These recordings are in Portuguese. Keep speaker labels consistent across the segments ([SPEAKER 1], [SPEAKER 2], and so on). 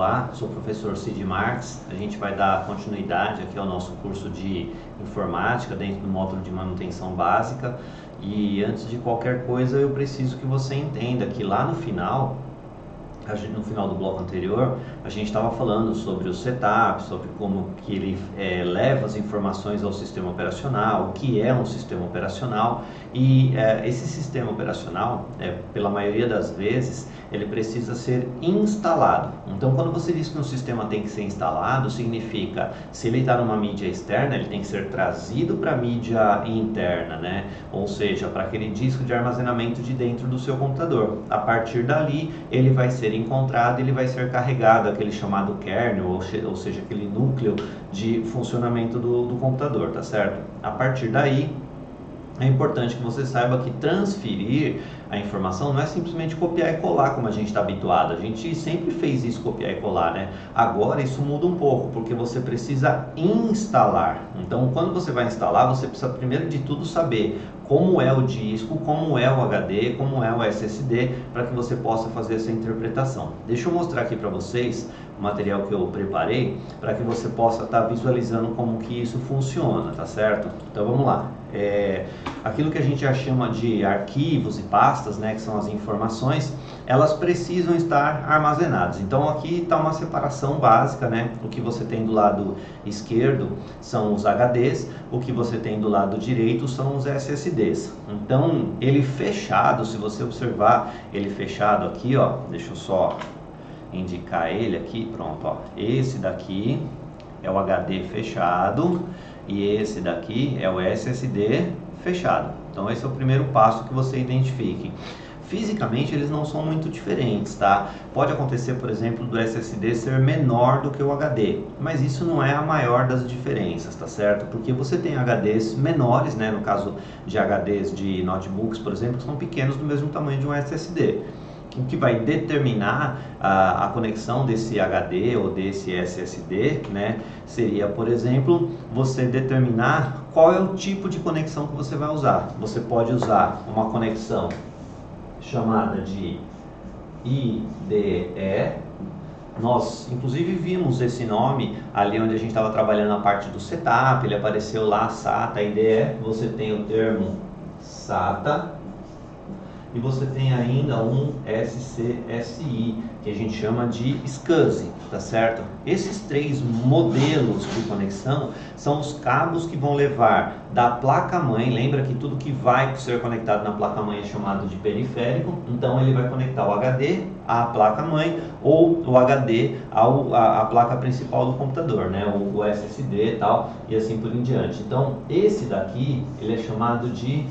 [SPEAKER 1] Olá, sou o professor Cid Marques. A gente vai dar continuidade aqui ao nosso curso de informática dentro do módulo de manutenção básica. E antes de qualquer coisa, eu preciso que você entenda que lá no final do bloco anterior, a gente estava falando sobre o setup, sobre como que ele leva as informações ao sistema operacional, o que é um sistema operacional, e esse sistema operacional, pela maioria das vezes, ele precisa ser instalado. Então, quando você diz que um sistema tem que ser instalado, significa, se ele está numa mídia externa, ele tem que ser trazido para a mídia interna, né? Ou seja, para aquele disco de armazenamento de dentro do seu computador. A partir dali, ele vai ser encontrado, ele vai ser carregado, aquele chamado kernel, ou seja, aquele núcleo de funcionamento do computador, tá certo? A partir daí, é importante que você saiba que transferir a informação não é simplesmente copiar e colar como a gente está habituado. A gente sempre fez isso, copiar e colar, né? Agora isso muda um pouco, porque você precisa instalar. Então, quando você vai instalar, você precisa primeiro de tudo saber como é o disco, como é o HD, como é o SSD, para que você possa fazer essa interpretação. Deixa eu mostrar aqui para vocês o material que eu preparei, para que você possa estar visualizando como que isso funciona, tá certo? Então vamos lá. Aquilo que a gente já chama de arquivos e pastas, né, que são as informações, elas precisam estar armazenadas. Então aqui está uma separação básica, né? O que você tem do lado esquerdo são os HDs, o que você tem do lado direito são os SSDs. Então ele fechado, se você observar ele fechado aqui, ó, deixa eu só indicar ele aqui, pronto, ó. Esse daqui é o HD fechado e esse daqui é o SSD fechado. Então esse é o primeiro passo que você identifique. Fisicamente eles não são muito diferentes, tá? Pode acontecer, por exemplo, do SSD ser menor do que o HD, mas isso não é a maior das diferenças, tá certo? Porque você tem HDs menores, né? No caso de HDs de notebooks, por exemplo, que são pequenos do mesmo tamanho de um SSD. O que vai determinar a conexão desse HD ou desse SSD, né, seria, por exemplo, você determinar qual é o tipo de conexão que você vai usar. Você pode usar uma conexão chamada de IDE. Nós, inclusive, vimos esse nome ali onde a gente estava trabalhando na parte do setup, ele apareceu lá, SATA, IDE, você tem o termo SATA, e você tem ainda um SCSI, que a gente chama de SCSI, tá certo? Esses três modelos de conexão são os cabos que vão levar da placa-mãe. Lembra que tudo que vai ser conectado na placa-mãe é chamado de periférico, então ele vai conectar o HD à placa-mãe ou o HD à placa principal do computador, né? O SSD e tal, e assim por em diante. Então, esse daqui, ele é chamado de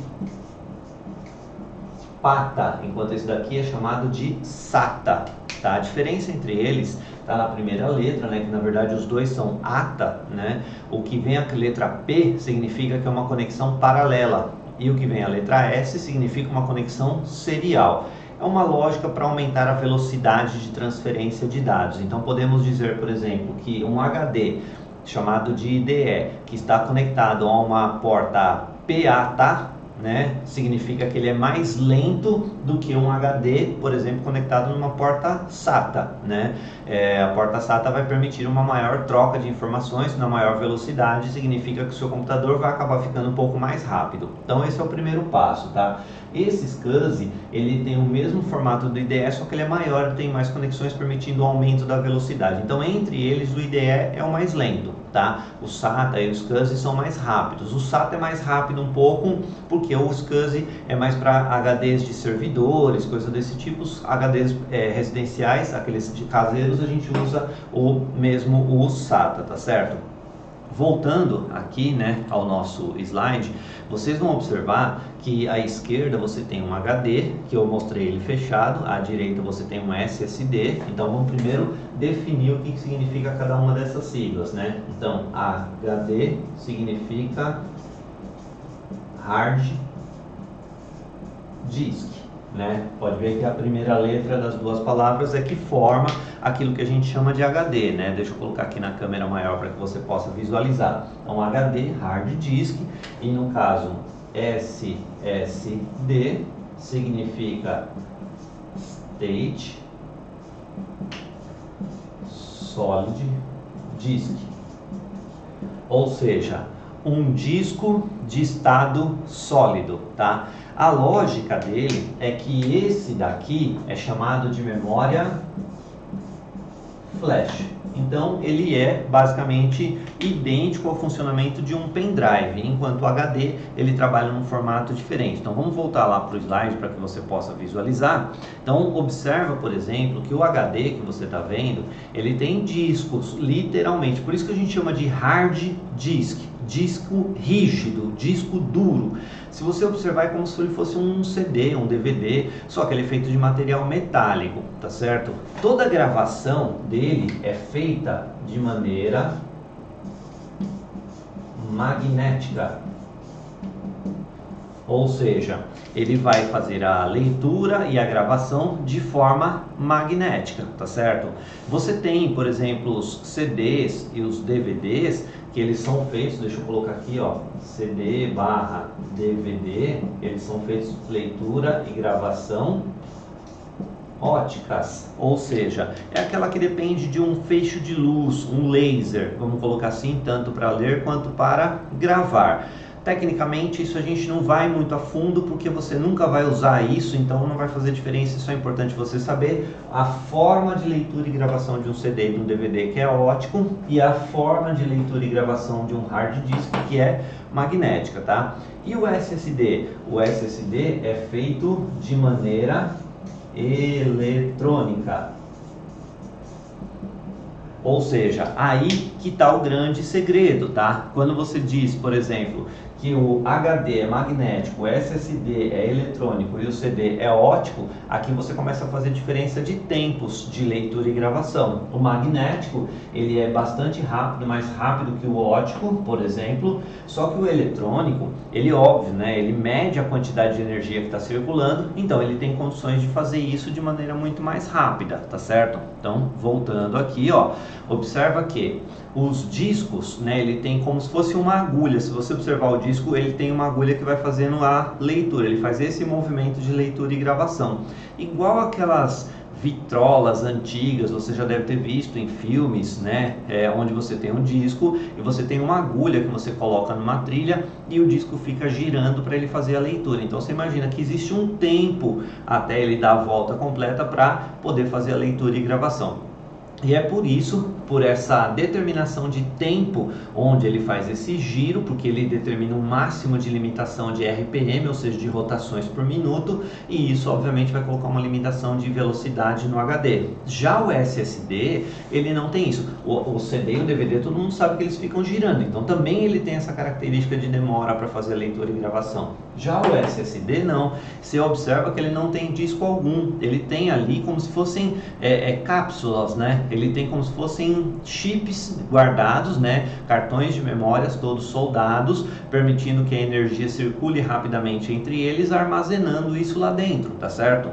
[SPEAKER 1] PATA, enquanto esse daqui é chamado de SATA, tá? A diferença entre eles está na primeira letra, né? Que na verdade os dois são ATA, né? O que vem a letra P significa que é uma conexão paralela, e o que vem a letra S significa uma conexão serial. É uma lógica para aumentar a velocidade de transferência de dados. Então podemos dizer, por exemplo, que um HD chamado de IDE, que está conectado a uma porta PATA, né, significa que ele é mais lento do que um HD, por exemplo, conectado numa porta SATA, né? A porta SATA vai permitir uma maior troca de informações na maior velocidade, significa que o seu computador vai acabar ficando um pouco mais rápido. Então esse é o primeiro passo, tá? Esse SCSI, ele tem o mesmo formato do IDE, só que ele é maior, tem mais conexões, permitindo o aumento da velocidade. Então entre eles o IDE é o mais lento, tá? O SATA e o SCSI são mais rápidos. O SATA é mais rápido um pouco, porque o SCSI é mais para HDs de servidores, coisa desse tipo. Os HDs residenciais, aqueles de caseiros, a gente usa o SATA, tá certo? Voltando aqui, né, ao nosso slide, vocês vão observar que à esquerda você tem um HD, que eu mostrei ele fechado, à direita você tem um SSD. Então vamos primeiro definir o que significa cada uma dessas siglas, né? Então HD significa Hard Disk, né? Pode ver que a primeira letra das duas palavras é que forma aquilo que a gente chama de HD, né? Deixa eu colocar aqui na câmera maior para que você possa visualizar. Então HD, Hard Disk, e no caso SSD significa State solid disk, ou seja, um disco de estado sólido, tá? A lógica dele é que esse daqui é chamado de memória flash. Então ele é basicamente idêntico ao funcionamento de um pendrive, enquanto o HD ele trabalha num formato diferente. Então vamos voltar lá para o slide para que você possa visualizar. Então observa, por exemplo, que o HD que você está vendo, ele tem discos, literalmente, por isso que a gente chama de hard disk, disco rígido, disco duro. Se você observar, é como se ele fosse um CD, um DVD, só que ele é feito de material metálico, tá certo? Toda a gravação dele é feita de maneira magnética. Ou seja, ele vai fazer a leitura e a gravação de forma magnética, tá certo? Você tem, por exemplo, os CDs e os DVDs, que eles são feitos, deixa eu colocar aqui, ó, CD/DVD, eles são feitos de leitura e gravação óticas, ou seja, é aquela que depende de um feixe de luz, um laser, vamos colocar assim, tanto para ler quanto para gravar. Tecnicamente isso a gente não vai muito a fundo porque você nunca vai usar isso, então não vai fazer diferença, isso é importante você saber a forma de leitura e gravação de um CD e de um DVD, que é óptico, e a forma de leitura e gravação de um hard disk, que é magnética, tá? E o SSD? O SSD é feito de maneira eletrônica. Ou seja, aí que está o grande segredo, tá? Quando você diz, por exemplo, que o HD é magnético, o SSD é eletrônico e o CD é óptico, aqui você começa a fazer diferença de tempos de leitura e gravação. O magnético, ele é bastante rápido, mais rápido que o óptico, por exemplo, só que o eletrônico, ele óbvio, né? Ele mede a quantidade de energia que está circulando, então ele tem condições de fazer isso de maneira muito mais rápida, tá certo? Então, voltando aqui, ó, observa que os discos, né, ele tem como se fosse uma agulha. Se você observar o disco, ele tem uma agulha que vai fazendo a leitura, ele faz esse movimento de leitura e gravação. Igual aquelas vitrolas antigas, você já deve ter visto em filmes, né, onde você tem um disco e você tem uma agulha que você coloca numa trilha e o disco fica girando para ele fazer a leitura. Então você imagina que existe um tempo até ele dar a volta completa para poder fazer a leitura e gravação. E é por isso, por essa determinação de tempo, onde ele faz esse giro, porque ele determina um máximo de limitação de RPM, ou seja, de rotações por minuto, e isso obviamente vai colocar uma limitação de velocidade no HD. Já o SSD, ele não tem isso. O CD e o DVD, todo mundo sabe que eles ficam girando, então também ele tem essa característica de demora para fazer a leitura e gravação. Já o SSD não, você observa que ele não tem disco algum, ele tem ali como se fossem cápsulas, né? Ele tem como se fossem chips guardados, né? Cartões de memórias todos soldados, permitindo que a energia circule rapidamente entre eles, armazenando isso lá dentro, tá certo?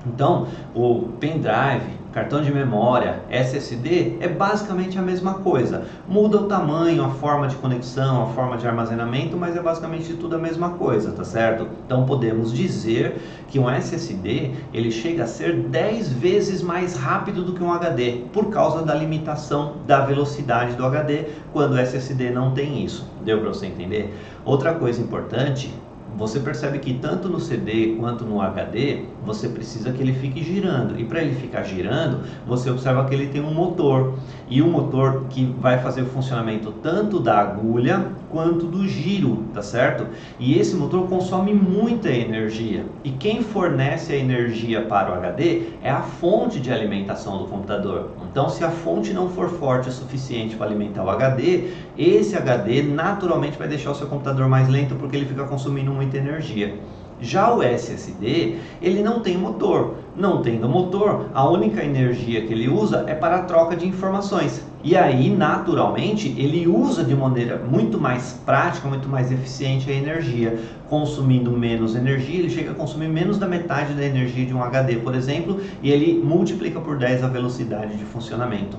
[SPEAKER 1] Então, o pendrive, cartão de memória, SSD é basicamente a mesma coisa. Muda o tamanho, a forma de conexão, a forma de armazenamento, mas é basicamente tudo a mesma coisa, tá certo? Então podemos dizer que um SSD, ele chega a ser 10 vezes mais rápido do que um HD, por causa da limitação da velocidade do HD, quando o SSD não tem isso. Deu para você entender? Outra coisa importante, você percebe que tanto no CD quanto no HD, você precisa que ele fique girando. E para ele ficar girando, você observa que ele tem um motor. E um motor que vai fazer o funcionamento tanto da agulha quanto do giro, tá certo? E esse motor consome muita energia. E quem fornece a energia para o HD é a fonte de alimentação do computador. Então, se a fonte não for forte o suficiente para alimentar o HD, esse HD naturalmente vai deixar o seu computador mais lento porque ele fica consumindo muita energia. Já o SSD, ele não tem motor. Não tendo motor, a única energia que ele usa é para a troca de informações. E aí, naturalmente, ele usa de maneira muito mais prática, muito mais eficiente a energia. Consumindo menos energia, ele chega a consumir menos da metade da energia de um HD, por exemplo, e ele multiplica por 10 a velocidade de funcionamento.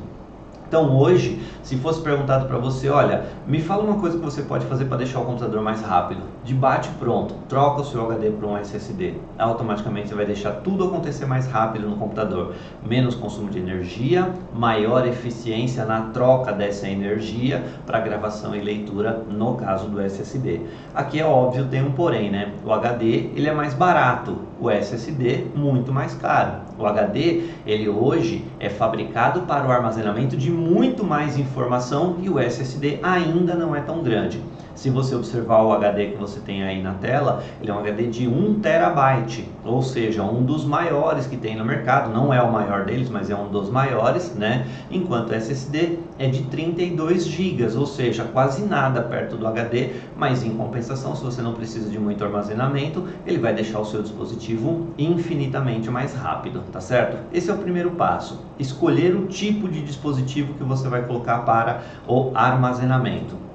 [SPEAKER 1] Então hoje, se fosse perguntado para você, olha, me fala uma coisa que você pode fazer para deixar o computador mais rápido. De bate pronto, troca o seu HD para um SSD. Automaticamente você vai deixar tudo acontecer mais rápido no computador. Menos consumo de energia, maior eficiência na troca dessa energia para gravação e leitura no caso do SSD. Aqui é óbvio, tem um porém, né? O HD ele é mais barato, o SSD muito mais caro. O HD, ele hoje é fabricado para o armazenamento de muito mais informação e o SSD ainda não é tão grande. Se você observar o HD que você tem aí na tela, ele é um HD de 1 terabyte, ou seja, um dos maiores que tem no mercado, não é o maior deles, mas é um dos maiores, né? Enquanto o SSD é de 32 GB, ou seja, quase nada perto do HD, mas em compensação, se você não precisa de muito armazenamento, ele vai deixar o seu dispositivo infinitamente mais rápido, tá certo? Esse é o primeiro passo, escolher o tipo de dispositivo que você vai colocar para o armazenamento.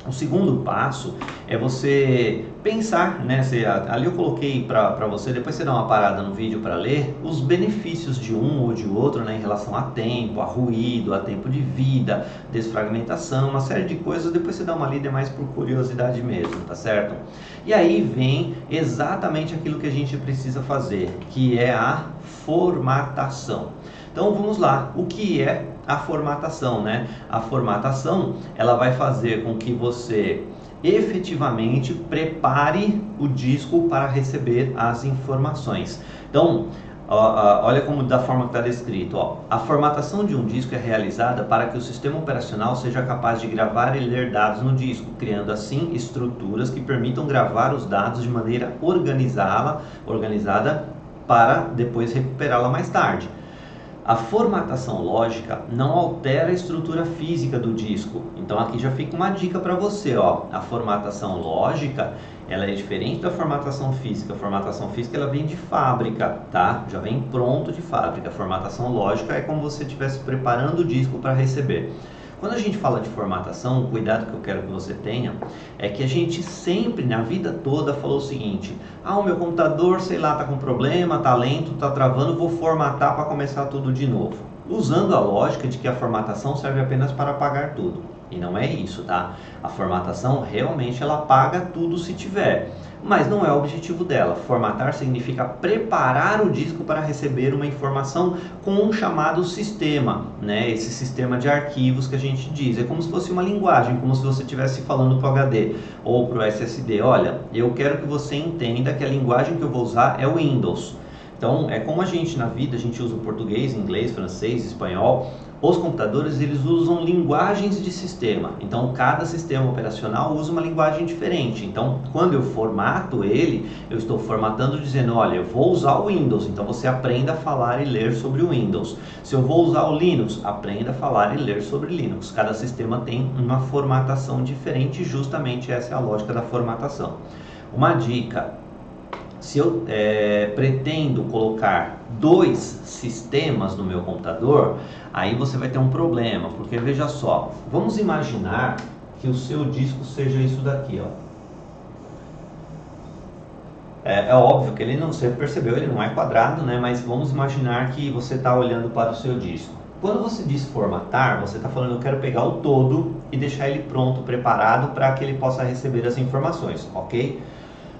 [SPEAKER 1] O segundo passo é você pensar, né? Ali eu coloquei para você, depois você dá uma parada no vídeo para ler, os benefícios de um ou de outro, né, em relação a tempo, a ruído, a tempo de vida, desfragmentação, uma série de coisas, depois você dá uma lida mais por curiosidade mesmo, tá certo? E aí vem exatamente aquilo que a gente precisa fazer, que é a formatação. Então vamos lá, o que é a formatação, né? A formatação, ela vai fazer com que você efetivamente prepare o disco para receber as informações. Então, olha como da forma que está descrito, ó. A formatação de um disco é realizada para que o sistema operacional seja capaz de gravar e ler dados no disco, criando assim estruturas que permitam gravar os dados de maneira organizada para depois recuperá-la mais tarde. A formatação lógica não altera a estrutura física do disco. Então aqui já fica uma dica para você, ó. A formatação lógica, ela é diferente da formatação física. A formatação física ela vem de fábrica, tá? Já vem pronto de fábrica. A formatação lógica é como se você estivesse preparando o disco para receber. Quando a gente fala de formatação, o cuidado que eu quero que você tenha é que a gente sempre, na vida toda, falou o seguinte: o meu computador, sei lá, tá com problema, tá lento, tá travando, vou formatar para começar tudo de novo. Usando a lógica de que a formatação serve apenas para apagar tudo. E não é isso, tá? A formatação realmente ela apaga tudo se tiver, mas não é o objetivo dela. Formatar significa preparar o disco para receber uma informação com um chamado sistema, né? Esse sistema de arquivos que a gente diz. É como se fosse uma linguagem, como se você estivesse falando para o HD ou para o SSD. Olha, eu quero que você entenda que a linguagem que eu vou usar é o Windows. Então, é como a gente na vida, a gente usa o português, inglês, francês, espanhol. Os computadores, eles usam linguagens de sistema. Então, cada sistema operacional usa uma linguagem diferente. Então, quando eu formato ele, eu estou formatando dizendo, olha, eu vou usar o Windows. Então, você aprenda a falar e ler sobre o Windows. Se eu vou usar o Linux, aprenda a falar e ler sobre Linux. Cada sistema tem uma formatação diferente, justamente essa é a lógica da formatação. Uma dica: se eu pretendo colocar 2 sistemas no meu computador, aí você vai ter um problema, porque veja só, vamos imaginar que o seu disco seja isso daqui, ó. É óbvio que ele não, você percebeu, ele não é quadrado, né? Mas vamos imaginar que você está olhando para o seu disco. Quando você diz formatar, você está falando, eu quero pegar o todo e deixar ele pronto, preparado para que ele possa receber as informações, ok?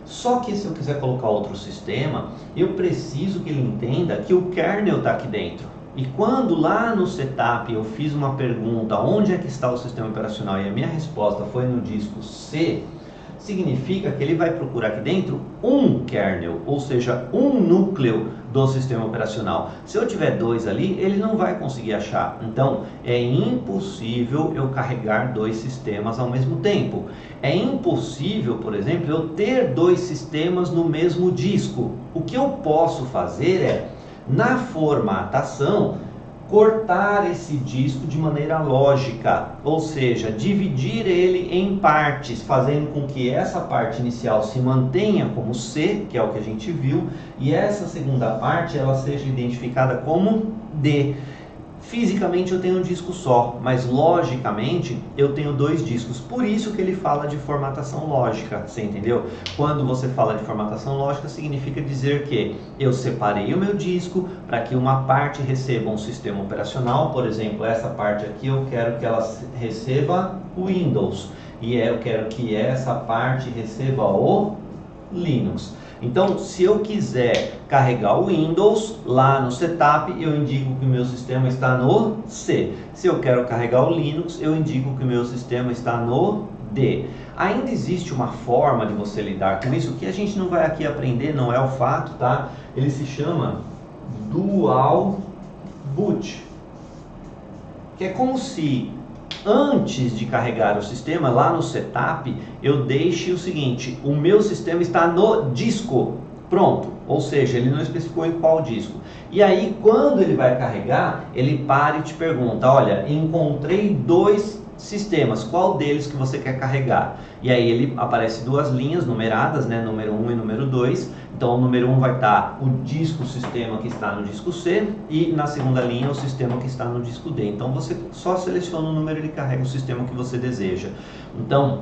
[SPEAKER 1] Só que se eu quiser colocar outro sistema, eu preciso que ele entenda que o kernel está aqui dentro. E quando lá no setup eu fiz uma pergunta, onde é que está o sistema operacional, e a minha resposta foi no disco C, significa que ele vai procurar aqui dentro um kernel, ou seja, um núcleo do sistema operacional. Se eu tiver 2 ali, ele não vai conseguir achar. Então, é impossível eu carregar 2 sistemas ao mesmo tempo. É impossível, por exemplo, eu ter 2 sistemas no mesmo disco. O que eu posso fazer é, na formatação, cortar esse disco de maneira lógica, ou seja, dividir ele em partes, fazendo com que essa parte inicial se mantenha como C, que é o que a gente viu, e essa segunda parte ela seja identificada como D. Fisicamente eu tenho um disco só, mas logicamente eu tenho dois discos. Por isso que ele fala de formatação lógica, você entendeu? Quando você fala de formatação lógica, significa dizer que eu separei o meu disco para que uma parte receba um sistema operacional. Por exemplo, essa parte aqui eu quero que ela receba o Windows. E eu quero que essa parte receba o Linux. Então, se eu quiser carregar o Windows, lá no setup eu indico que o meu sistema está no C. Se eu quero carregar o Linux, eu indico que o meu sistema está no D. Ainda existe uma forma de você lidar com isso, que a gente não vai aqui aprender, não é o fato, tá? Ele se chama Dual Boot, que é como se antes de carregar o sistema, lá no setup, eu deixe o seguinte: o meu sistema está no disco, pronto, ou seja, ele não especificou em qual disco. E aí, quando ele vai carregar, ele para e te pergunta: olha, encontrei dois sistemas, qual deles que você quer carregar? E aí ele aparece duas linhas numeradas, né, número 1 e número 2. Então, o número 1 vai estar o disco sistema que está no disco C, e na segunda linha o sistema que está no disco D. Então, você só seleciona o número e ele carrega o sistema que você deseja. Então,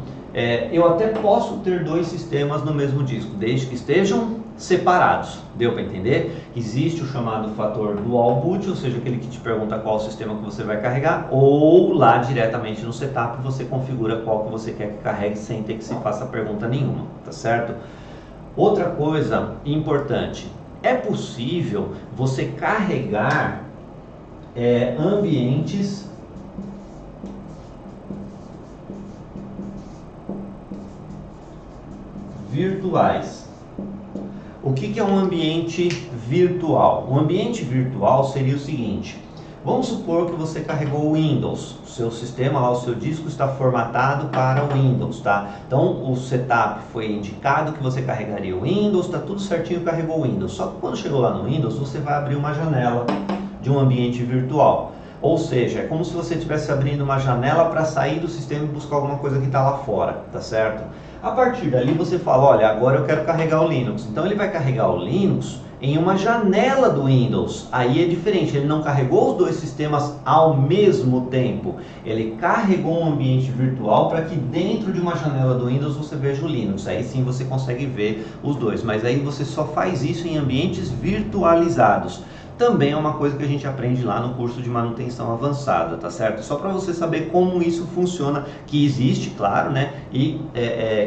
[SPEAKER 1] eu até posso ter dois sistemas no mesmo disco, desde que estejam separados. Deu para entender? Existe o chamado fator dual boot, ou seja, aquele que te pergunta qual sistema que você vai carregar, ou lá diretamente no setup você configura qual que você quer que carregue sem ter que se faça pergunta nenhuma, tá certo? Outra coisa importante, é possível você carregar ambientes virtuais. O que é um ambiente virtual? Um ambiente virtual seria o seguinte: vamos supor que você carregou o Windows, o seu sistema lá, o seu disco está formatado para o Windows, tá? Então o setup foi indicado que você carregaria o Windows, está tudo certinho, carregou o Windows. Só que quando chegou lá no Windows, você vai abrir uma janela de um ambiente virtual. Ou seja, é como se você estivesse abrindo uma janela para sair do sistema e buscar alguma coisa que está lá fora, tá certo? A partir dali você fala: olha, agora eu quero carregar o Linux. Então ele vai carregar o Linux em uma janela do Windows. Aí é diferente, ele não carregou os dois sistemas ao mesmo tempo. Ele carregou um ambiente virtual para que dentro de uma janela do Windows você veja o Linux. Aí sim você consegue ver os dois, mas aí você só faz isso em ambientes virtualizados. Também é uma coisa que a gente aprende lá no curso de manutenção avançada, tá certo? Só para você saber como isso funciona, que existe, claro, né? E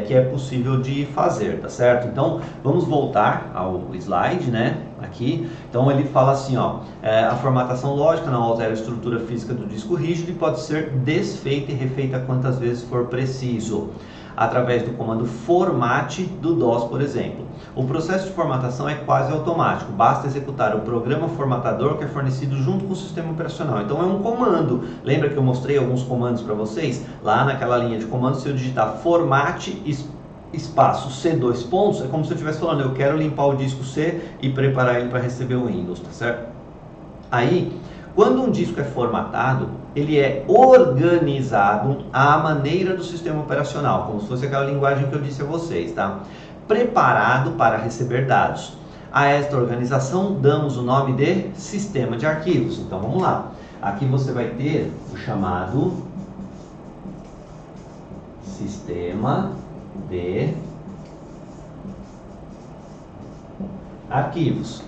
[SPEAKER 1] que é possível de fazer, tá certo? Então, vamos voltar ao slide, né? Aqui. Então, ele fala assim, ó: a formatação lógica não altera a estrutura física do disco rígido e pode ser desfeita e refeita quantas vezes for preciso, através do comando formate do DOS, por exemplo. O processo de formatação é quase automático, basta executar o programa formatador que é fornecido junto com o sistema operacional. Então é um comando. Lembra que eu mostrei alguns comandos para vocês? Lá naquela linha de comandos, se eu digitar formate espaço C2 pontos, é como se eu estivesse falando: eu quero limpar o disco C e preparar ele para receber o Windows, tá certo? Aí, quando um disco é formatado, ele é organizado à maneira do sistema operacional, como se fosse aquela linguagem que eu disse a vocês, tá? Preparado para receber dados. A esta organização damos o nome de sistema de arquivos. Então vamos lá. Aqui você vai ter o chamado sistema de arquivos.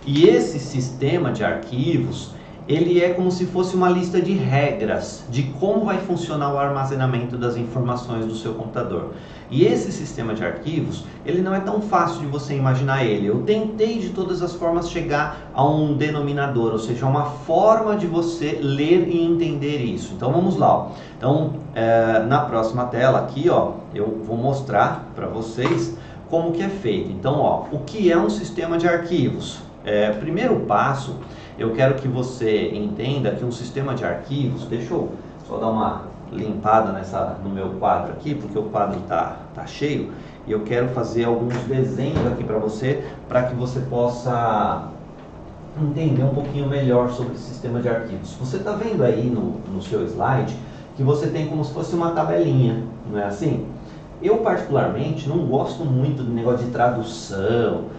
[SPEAKER 1] E esse sistema de arquivos, ele é como se fosse uma lista de regras de como vai funcionar o armazenamento das informações do seu computador. E esse sistema de arquivos, ele não é tão fácil de você imaginar ele. Eu tentei de todas as formas chegar a um denominador, ou seja, uma forma de você ler e entender isso. Então vamos lá, ó. Então, na próxima tela aqui, ó, eu vou mostrar para vocês como que é feito. Então, ó, o que é um sistema de arquivos? Primeiro passo, eu quero que você entenda que um sistema de arquivos, deixa eu só dar uma limpada no meu quadro aqui, porque o quadro tá cheio, e eu quero fazer alguns desenhos aqui para você que você possa entender um pouquinho melhor sobre esse sistema de arquivos. Você está vendo aí no seu slide que você tem como se fosse uma tabelinha, não é assim? Eu particularmente não gosto muito do negócio de tradução,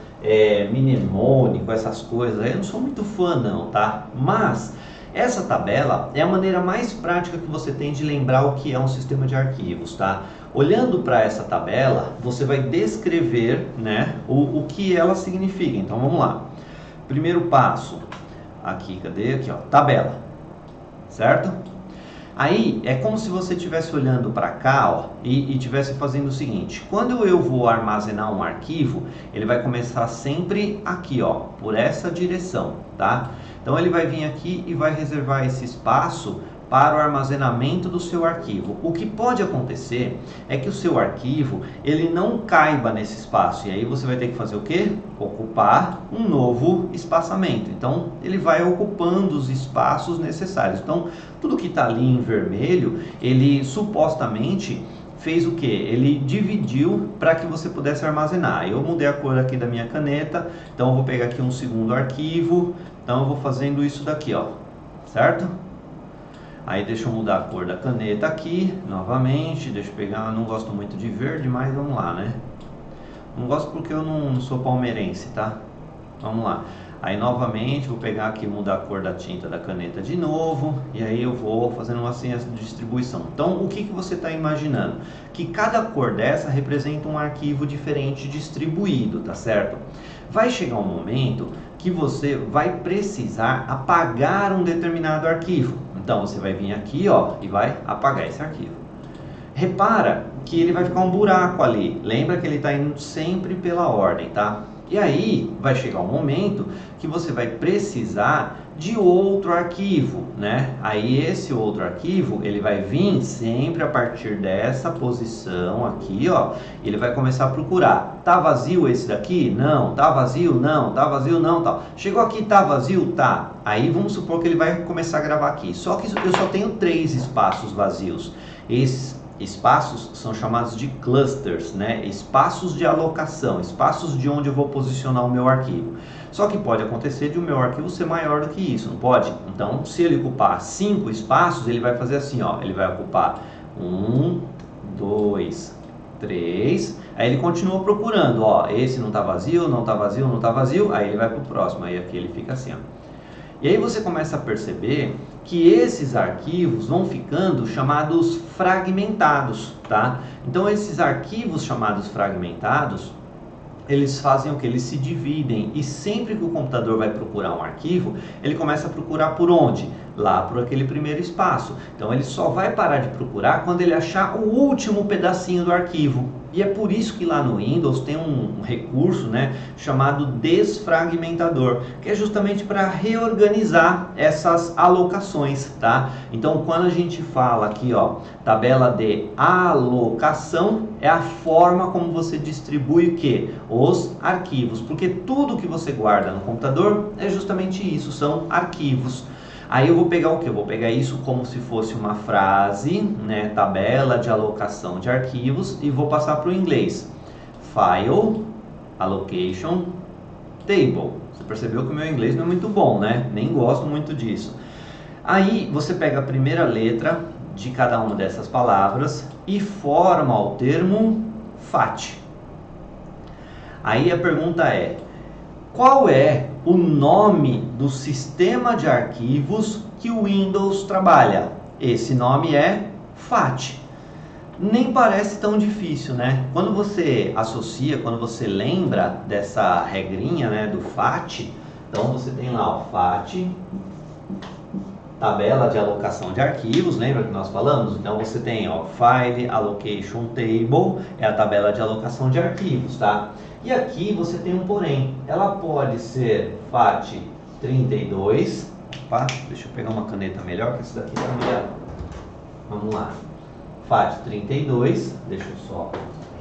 [SPEAKER 1] mnemônico, essas coisas, eu não sou muito fã não, tá? Mas Essa tabela é a maneira mais prática que você tem de lembrar o que é um sistema de arquivos, tá? Olhando para essa tabela, você vai descrever, né, o que ela significa. Então vamos lá. Primeiro passo, aqui, cadê? Aqui, ó, tabela, certo? Aí é como se você estivesse olhando para cá, ó, e estivesse fazendo o seguinte: quando eu vou armazenar um arquivo, ele vai começar sempre aqui, ó, por essa direção, tá? Então ele vai vir aqui e vai reservar esse espaço para o armazenamento do seu arquivo. O que pode acontecer é que o seu arquivo ele não caiba nesse espaço, e aí você vai ter que fazer o quê? Ocupar um novo espaçamento. Então ele vai ocupando os espaços necessários. Então tudo que está ali em vermelho, ele supostamente fez o que? Ele dividiu para que você pudesse armazenar. Eu mudei a cor aqui da minha caneta, então eu vou pegar aqui um segundo arquivo. Então eu vou fazendo isso daqui, ó, certo? Aí deixa eu mudar a cor da caneta aqui, novamente, deixa eu pegar, eu não gosto muito de verde, mas vamos lá, né? Não gosto porque eu não sou palmeirense, tá? Vamos lá. Aí novamente, vou pegar aqui, mudar a cor da tinta da caneta de novo, e aí eu vou fazendo assim a distribuição. Então, o que você está imaginando? Que cada cor dessa representa um arquivo diferente distribuído, tá certo? Vai chegar um momento que você vai precisar apagar um determinado arquivo. Então você vai vir aqui, ó, e vai apagar esse arquivo. Repara que ele vai ficar um buraco ali. Lembra que ele está indo sempre pela ordem, tá? E aí vai chegar um momento que você vai precisar de outro arquivo, né? Aí esse outro arquivo, ele vai vir sempre a partir dessa posição aqui, ó. Ele vai começar a procurar. Tá vazio esse daqui? Não. Tá vazio? Não. Tá vazio? Não. Tá. Chegou aqui, tá vazio? Tá. Aí vamos supor que ele vai começar a gravar aqui. Só que eu só tenho 3 espaços vazios. Esses espaços são chamados de clusters, né? Espaços de alocação, espaços de onde eu vou posicionar o meu arquivo. Só que pode acontecer de o meu arquivo ser maior do que isso, não pode? Então, se ele ocupar 5 espaços, ele vai fazer assim, ó, ele vai ocupar 1, 2, 3, aí ele continua procurando, ó, esse não tá vazio, não tá vazio, não tá vazio, aí ele vai pro próximo, aí aqui ele fica assim, ó. E aí você começa a perceber que esses arquivos vão ficando chamados fragmentados, tá? Então esses arquivos chamados fragmentados, eles fazem o que? Eles se dividem, e sempre que o computador vai procurar um arquivo, ele começa a procurar por onde? Lá por aquele primeiro espaço. Então ele só vai parar de procurar quando ele achar o último pedacinho do arquivo. E é por isso que lá no Windows tem um recurso, né, chamado desfragmentador, que é justamente para reorganizar essas alocações, tá? Então quando a gente fala aqui, ó, tabela de alocação, é a forma como você distribui o quê? Os arquivos, porque tudo que você guarda no computador é justamente isso, são arquivos. Aí eu vou pegar o que? Eu vou pegar isso como se fosse uma frase, né, tabela de alocação de arquivos, e vou passar para o inglês. File, allocation, table. Você percebeu que o meu inglês não é muito bom, né? Nem gosto muito disso. Aí você pega a primeira letra de cada uma dessas palavras e forma o termo FAT. Aí a pergunta é: qual é o nome do sistema de arquivos que o Windows trabalha? Esse nome é FAT. Nem parece tão difícil, né? Quando você associa, quando você lembra dessa regrinha, né, do FAT, então você tem lá o FAT, tabela de alocação de arquivos, lembra que nós falamos? Então você tem, ó, File Allocation Table, é a tabela de alocação de arquivos, tá? E aqui você tem um porém, ela pode ser FAT 32, opa, deixa eu pegar uma caneta melhor, que essa daqui tá melhor. Vamos lá, FAT 32, deixa eu só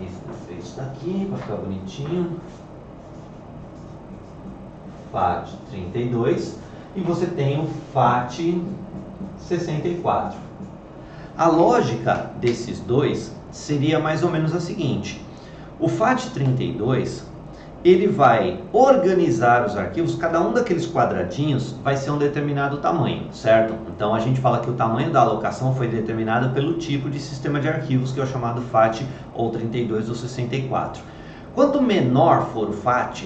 [SPEAKER 1] escrever isso daqui para ficar bonitinho, FAT 32, e você tem o FAT 64. A lógica desses dois seria mais ou menos a seguinte: o FAT 32, ele vai organizar os arquivos, cada um daqueles quadradinhos vai ser um determinado tamanho, certo? Então a gente fala que o tamanho da alocação foi determinado pelo tipo de sistema de arquivos, que é o chamado FAT ou 32 ou 64. Quanto menor for o FAT,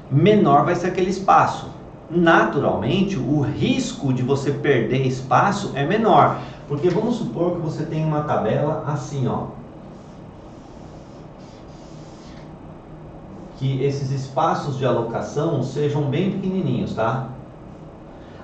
[SPEAKER 1] menor vai ser aquele espaço. naturalmente o risco de você perder espaço é menor. Porque vamos supor que você tem uma tabela assim, ó, que esses espaços de alocação sejam bem pequenininhos, tá?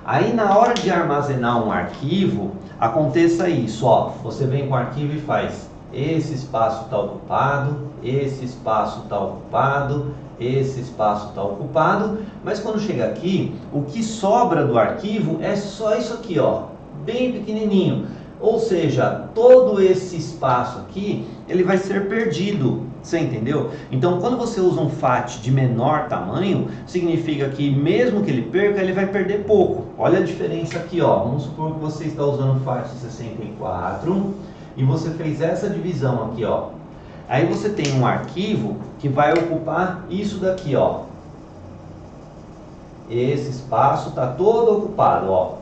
[SPEAKER 1] Aí na hora de armazenar um arquivo, aconteça isso, ó, você vem com o arquivo e faz, esse espaço está ocupado, esse espaço está ocupado, esse espaço está ocupado, mas quando chega aqui, o que sobra do arquivo é só isso aqui, ó, bem pequenininho. Ou seja, todo esse espaço aqui, ele vai ser perdido, você entendeu? Então, quando você usa um FAT de menor tamanho, significa que mesmo que ele perca, ele vai perder pouco. Olha a diferença aqui, ó. Vamos supor que você está usando o FAT 64 e você fez essa divisão aqui, ó. Aí você tem um arquivo que vai ocupar isso daqui, ó. Esse espaço está todo ocupado, ó.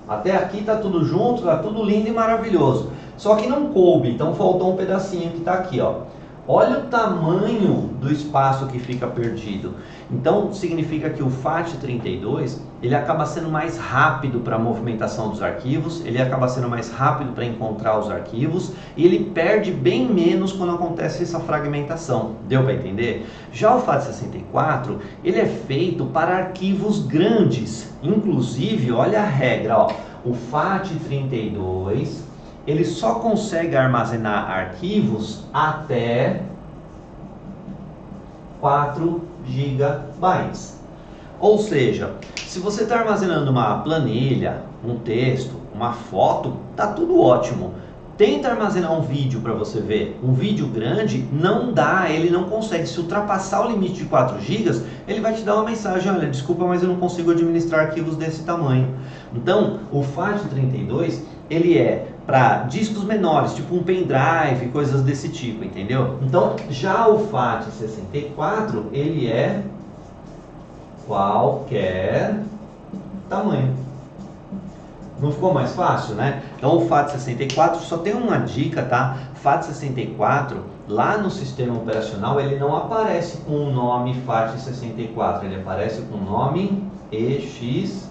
[SPEAKER 1] Até aqui está tudo junto, está tudo lindo e maravilhoso. Só que não coube, então faltou um pedacinho que está aqui, ó. Olha o tamanho do espaço que fica perdido. Então significa que o FAT32 ele acaba sendo mais rápido para a movimentação dos arquivos, ele acaba sendo mais rápido para encontrar os arquivos e ele perde bem menos quando acontece essa fragmentação. Deu para entender? Já o FAT64 ele é feito para arquivos grandes. Inclusive, olha a regra, ó. O FAT32 ele só consegue armazenar arquivos até 4 GB. Ou seja, se você está armazenando uma planilha, um texto, uma foto, tá tudo ótimo. Tenta armazenar um vídeo para você ver. Um vídeo grande não dá, ele não consegue. Se ultrapassar o limite de 4 GB, ele vai te dar uma mensagem, olha, desculpa, mas eu não consigo administrar arquivos desse tamanho. Então, o FAT32, ele é para discos menores, tipo um pendrive, coisas desse tipo, entendeu? Então, já o FAT64, ele é qualquer tamanho. Não ficou mais fácil, né? Então o FAT64 só tem uma dica, tá? FAT64, lá no sistema operacional, ele não aparece com o nome FAT64, ele aparece com o nome EXFAT,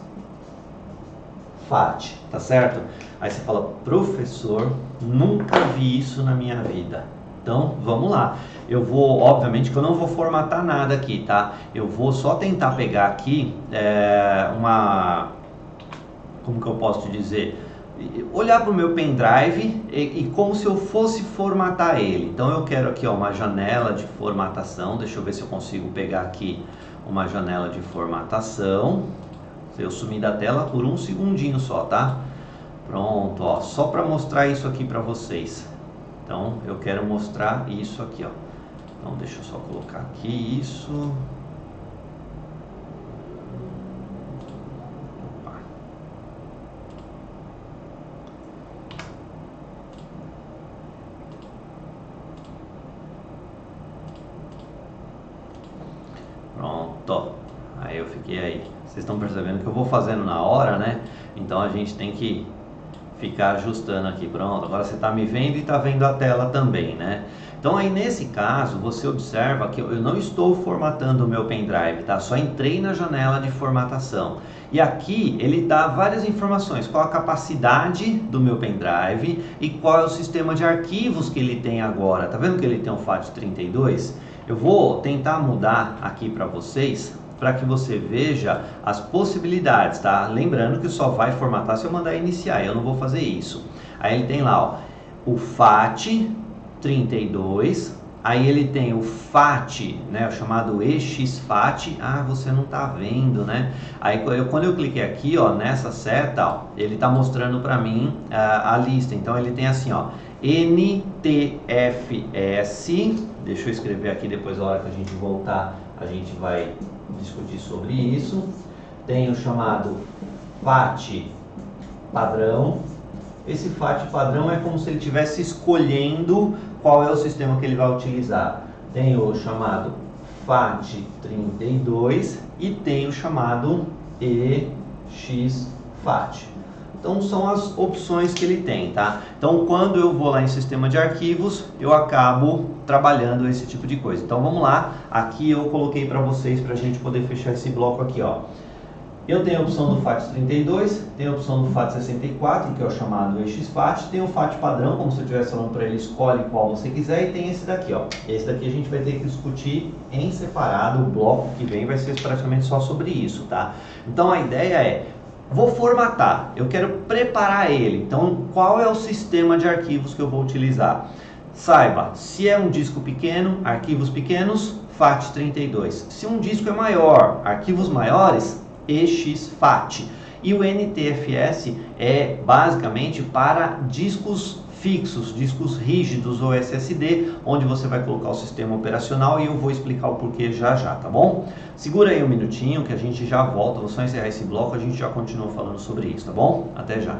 [SPEAKER 1] tá certo? Aí você fala, professor, nunca vi isso na minha vida. Então, vamos lá. Eu vou, obviamente que eu não vou formatar nada aqui, tá? Eu vou só tentar pegar aqui como que eu posso te dizer? Olhar para o meu pendrive e como se eu fosse formatar ele. Então eu quero aqui, ó, uma janela de formatação. Deixa eu ver se eu consigo pegar aqui uma janela de formatação. Eu sumi da tela por um segundinho só, tá? Pronto, ó, só para mostrar isso aqui para vocês. Então eu quero mostrar isso aqui, ó. Então deixa eu só colocar aqui isso. Pronto, aí eu fiquei aí. Vocês estão percebendo que eu vou fazendo na hora, né? Então a gente tem que ficar ajustando aqui. Pronto, agora você está me vendo e está vendo a tela também, né? Então aí nesse caso, você observa que eu não estou formatando o meu pendrive, tá? Só entrei na janela de formatação. E aqui ele dá várias informações, qual a capacidade do meu pendrive e qual é o sistema de arquivos que ele tem agora. Tá vendo que ele tem um FAT32? Eu vou tentar mudar aqui para vocês, para que você veja as possibilidades, tá? Lembrando que só vai formatar se eu mandar iniciar, eu não vou fazer isso. Aí ele tem lá, ó, o FAT32, aí ele tem o FAT, né, o chamado EXFAT. Ah, você não tá vendo, né? Aí quando eu cliquei aqui, ó, nessa seta, ó, ele tá mostrando para mim a lista. Então ele tem assim, ó, NTFS. Deixa eu escrever aqui, depois a hora que a gente voltar, a gente vai discutir sobre isso. Tem o chamado FAT padrão. Esse FAT padrão é como se ele estivesse escolhendo qual é o sistema que ele vai utilizar. Tem o chamado FAT32 e tem o chamado EXFAT. Então são as opções que ele tem, tá? Então quando eu vou lá em sistema de arquivos, eu acabo trabalhando esse tipo de coisa. Então vamos lá, aqui eu coloquei para vocês, para a gente poder fechar esse bloco aqui, ó. Eu tenho a opção do FAT32, tenho a opção do FAT64, que é o chamado EXFAT, tem o FAT padrão, como se eu estivesse falando para ele, escolhe qual você quiser, e tem esse daqui, ó. Esse daqui a gente vai ter que discutir em separado, o bloco que vem vai ser praticamente só sobre isso, tá? Então a ideia é, vou formatar, eu quero preparar ele, então qual é o sistema de arquivos que eu vou utilizar? Saiba, se é um disco pequeno, arquivos pequenos, FAT32. Se um disco é maior, arquivos maiores, EXFAT. E o NTFS é basicamente para discos fixos, discos rígidos ou SSD, onde você vai colocar o sistema operacional e eu vou explicar o porquê já já, tá bom? Segura aí um minutinho que a gente já volta, vou só encerrar esse bloco, a gente já continua falando sobre isso, tá bom? Até já!